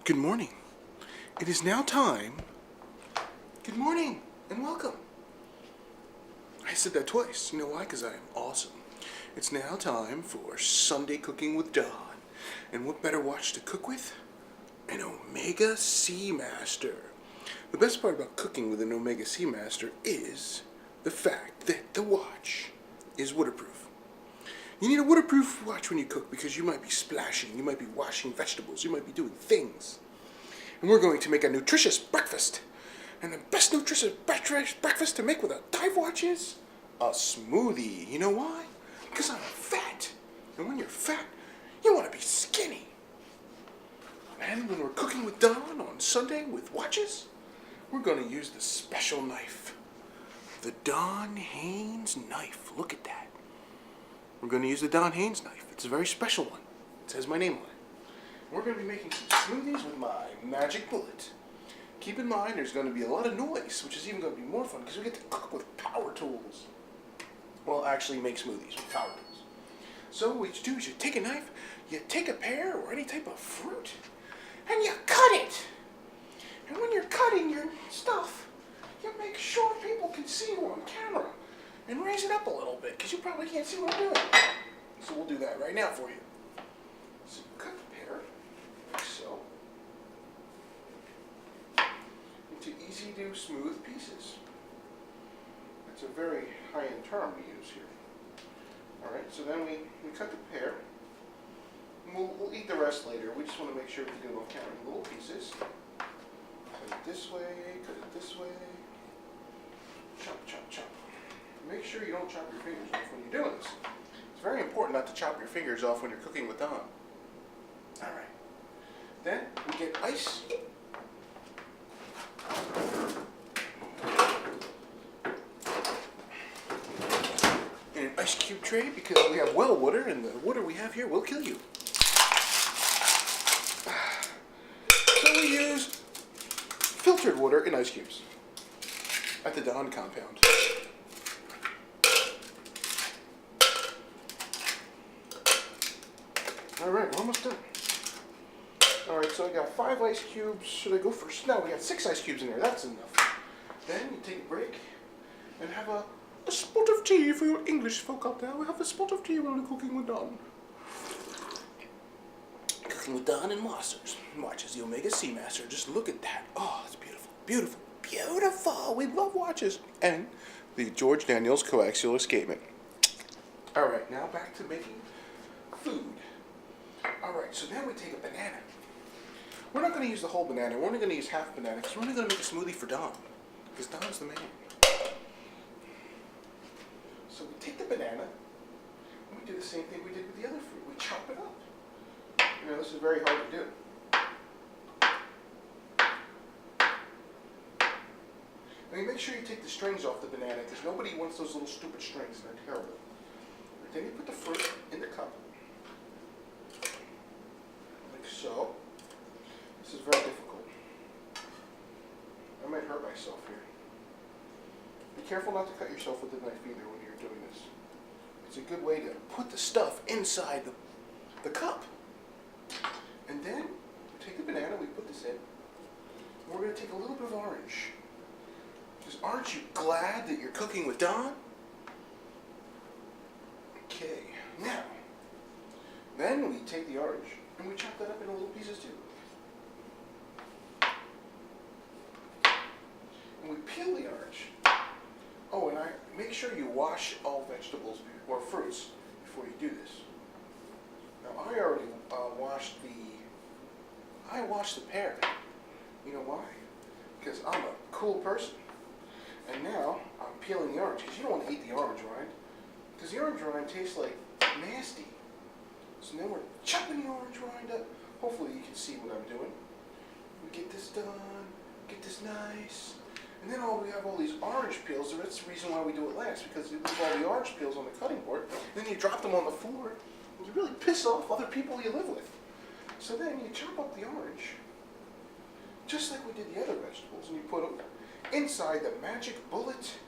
Good morning. It is now time. Good morning and welcome. I said that twice. You know why? Because I am awesome. It's now time for Sunday Cooking with Don. And what better watch to cook with? An Omega Seamaster. The best part about cooking with an Omega Seamaster is the fact that the watch is waterproof. You need a waterproof watch when you cook because you might be splashing, you might be washing vegetables, you might be doing things. And we're going to make a nutritious breakfast. And the best nutritious breakfast to make with a dive watch is a smoothie. You know why? Because I'm fat. And when you're fat, you want to be skinny. And when we're cooking with Don on Sunday with watches, we're going to use the special knife. The Don Haynes knife. Look at that. We're going to use the Don Haynes knife. It's a very special one. It says my name on it. We're going to be making some smoothies with my magic bullet. Keep in mind there's going to be a lot of noise, which is even going to be more fun because we get to cook with power tools. Well, actually make smoothies with power tools. So what you do is you take a knife, you take a pear or any type of fruit, and you cut it. And when you're cutting your stuff, you make sure people can see you on camera. And raise it up a little bit, because you probably can't see what I'm doing. So we'll do that right now for you. So cut the pear, like so, into easy-to smooth pieces. That's a very high-end term we use here. Alright, so then we cut the pear. And we'll eat the rest later. We just want to make sure we do it on camera in little pieces. Cut it this way, cut it this way. Chop, chop, chop. Make sure you don't chop your fingers off when you're doing this. It's very important not to chop your fingers off when you're cooking with Don. Alright. Then we get ice. In an ice cube tray because we have well water and the water we have here will kill you. So we used filtered water in ice cubes at the Don compound. Alright, we're almost done. Alright, so I got 5 ice cubes. Should I go first? No, we got 6 ice cubes in there. That's enough. Then you take a break and have a spot of tea for your English folk out there. We have a spot of tea while we're cooking with Don. Cooking with Don and Masters. Watches the Omega Seamaster. Just look at that. Oh, it's beautiful. Beautiful. Beautiful. We love watches. And the George Daniels coaxial escapement. Alright, now back to making food. Alright, so now we take a banana. We're not going to use the whole banana. We're only going to use half banana because we're only going to make a smoothie for Don. Because Don's the man. So we take the banana and we do the same thing we did with the other fruit. We chop it up. You know, this is very hard to do. And you make sure you take the strings off the banana because nobody wants those little stupid strings. They're terrible. Then you put the fruit in the cup. So, this is very difficult. I might hurt myself here. Be careful not to cut yourself with the knife either when you're doing this. It's a good way to put the stuff inside the cup. And then, we take the banana, we put this in. And we're going to take a little bit of orange. Because aren't you glad that you're cooking with Don? Okay, now, then we take the orange. And we chop that up into little pieces too. And we peel the orange. Oh, and I make sure you wash all vegetables or fruits before you do this. Now I already washed the pear. You know why? Because I'm a cool person. And now I'm peeling the orange because you don't want to eat the orange rind. Because the orange rind tastes like nasty. So now we're chopping the orange rind up. Hopefully you can see what I'm doing. We get this done, get this nice. And then we have all these orange peels. That's the reason why we do it last, because you leave all the orange peels on the cutting board, and then you drop them on the floor, and you really piss off other people you live with. So then you chop up the orange, just like we did the other vegetables, and you put them inside the magic bullet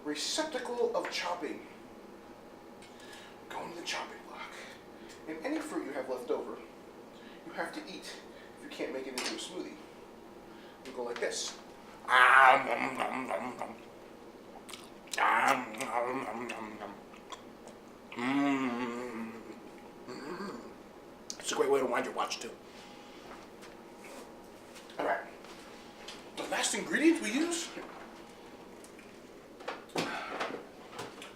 receptacle of chopping. Go into the chopping block. And any fruit you have left over, you have to eat if you can't make it into do a smoothie. We go like this. It's a great way to wind your watch too. All right. The last ingredient we use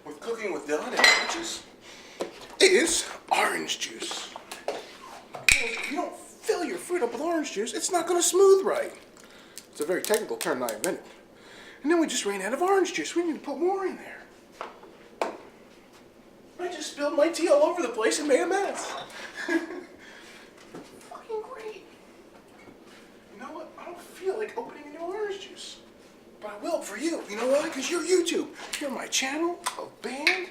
with cooking with Don and lunches is orange juice. If you don't fill your fruit up with orange juice, it's not going to smooth right. It's a very technical term that I invented. And then we just ran out of orange juice. We need to put more in there. I just spilled my tea all over the place and made a mess. Fucking great. You know what? I don't feel like opening a new orange juice. But I will for you. You know why? Because you're YouTube. You're my channel, a band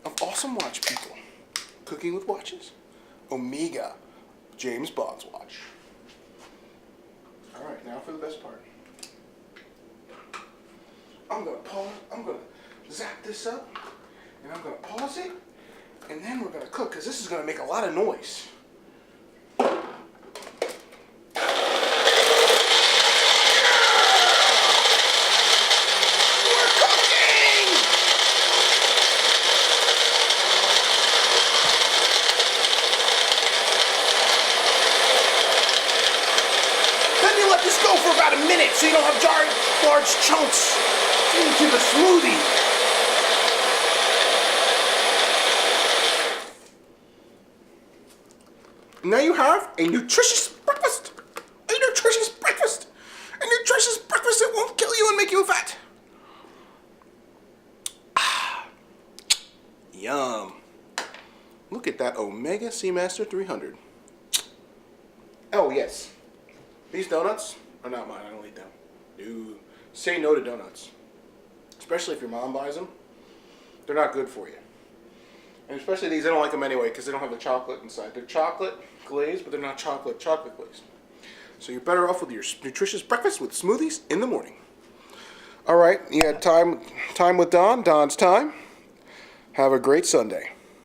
of awesome watch people. Cooking with watches. Omega. James Bond's watch. Alright, now for the best part. I'm going to zap this up, and I'm going to pause it, and then we're going to cook, because this is going to make a lot of noise. For about a minute so you don't have large chunks into the smoothie. Now you have a nutritious breakfast. A nutritious breakfast. A nutritious breakfast that won't kill you and make you fat. Yum. Look at that Omega Seamaster 300. Oh, yes. These donuts are not mine. I don't eat them. No. Say no to donuts. Especially if your mom buys them. They're not good for you. And especially these, I don't like them anyway because they don't have the chocolate inside. They're chocolate glazed, but they're not chocolate glazed. So you're better off with your nutritious breakfast with smoothies in the morning. All right, you had time with Don. Don's time. Have a great Sunday.